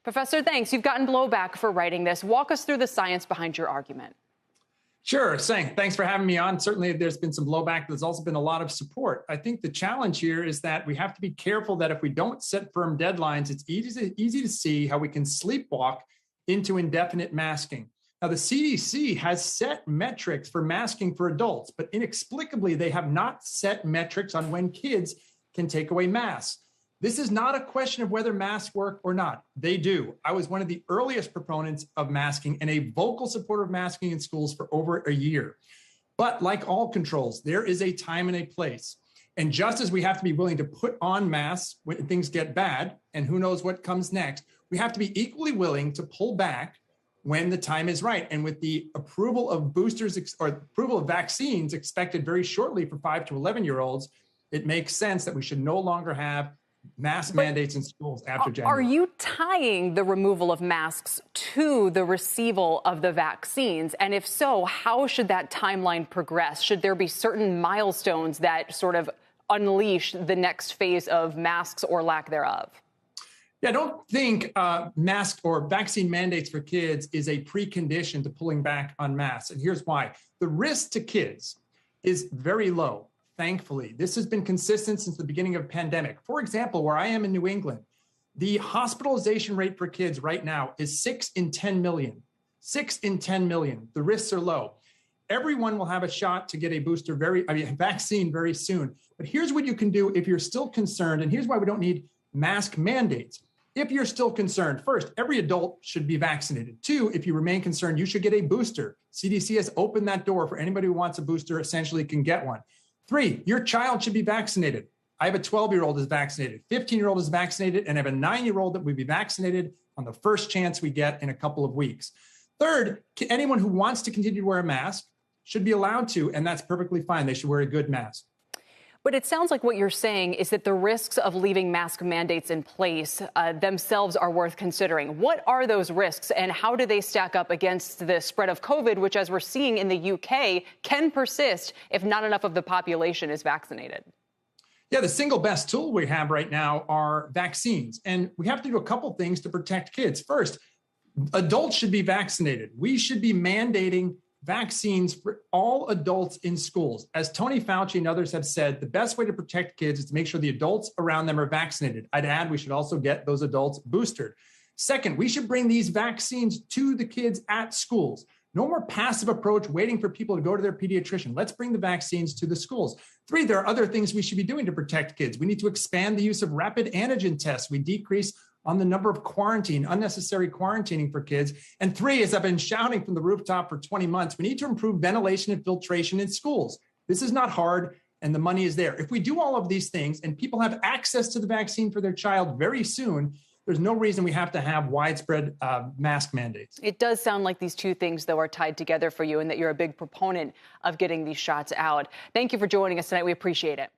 Professor, thanks. You've gotten blowback for writing this. Walk us through the science behind your argument. Sure, Sang. Thanks for having me on. Certainly, there's been some blowback. There's also been a lot of support. I think the challenge here is that we have to be careful that if we don't set firm deadlines, it's easy to see how we can sleepwalk into indefinite masking. Now, the CDC has set metrics for masking for adults, but inexplicably, they have not set metrics on when kids can take away masks. This is not a question of whether masks work or not. They do. I was one of the earliest proponents of masking and a vocal supporter of masking in schools for over a year. But like all controls, there is a time and a place. And just as we have to be willing to put on masks when things get bad, and who knows what comes next, we have to be equally willing to pull back when the time is right. And with the approval of boosters or approval of vaccines expected very shortly for 5 to 11-year-olds, it makes sense that we should no longer have mask mandates in schools after January. Are you tying the removal of masks to the receival of the vaccines? And if so, how should that timeline progress? Should there be certain milestones that sort of unleash the next phase of masks or lack thereof? Yeah, I don't think mask or vaccine mandates for kids is a precondition to pulling back on masks. And here's why. The risk to kids is very low. Thankfully, this has been consistent since the beginning of the pandemic. For example, where I am in New England, the hospitalization rate for kids right now is 6 in 10 million. 6 in 10 million. The risks are low. Everyone will have a shot to get a vaccine very soon. But here's what you can do if you're still concerned, and here's why we don't need mask mandates. If you're still concerned, first, every adult should be vaccinated. 2, if you remain concerned, you should get a booster. CDC has opened that door for anybody who wants a booster, essentially can get one. 3, your child should be vaccinated. I have a 12-year-old is vaccinated, 15-year-old is vaccinated, and I have a 9-year-old that will be vaccinated on the first chance we get in a couple of weeks. Third, anyone who wants to continue to wear a mask should be allowed to, and that's perfectly fine. They should wear a good mask. But it sounds like what you're saying is that the risks of leaving mask mandates in place themselves are worth considering. What are those risks and how do they stack up against the spread of COVID, which, as we're seeing in the UK, can persist if not enough of the population is vaccinated? Yeah, the single best tool we have right now are vaccines. And we have to do a couple things to protect kids. First, adults should be vaccinated. We should be mandating vaccines for all adults in schools. As Tony Fauci and others have said, the best way to protect kids is to make sure the adults around them are vaccinated. I'd add we should also get those adults boosted. Second, we should bring these vaccines to the kids at schools. No more passive approach, waiting for people to go to their pediatrician. Let's bring the vaccines to the schools. 3, there are other things we should be doing to protect kids. We need to expand the use of rapid antigen tests. We decrease on the number of unnecessary quarantining for kids. And 3, as I've been shouting from the rooftop for 20 months, we need to improve ventilation and filtration in schools. This is not hard, and the money is there. If we do all of these things and people have access to the vaccine for their child very soon, there's no reason we have to have widespread mask mandates. It does sound like these two things, though, are tied together for you and that you're a big proponent of getting these shots out. Thank you for joining us tonight. We appreciate it.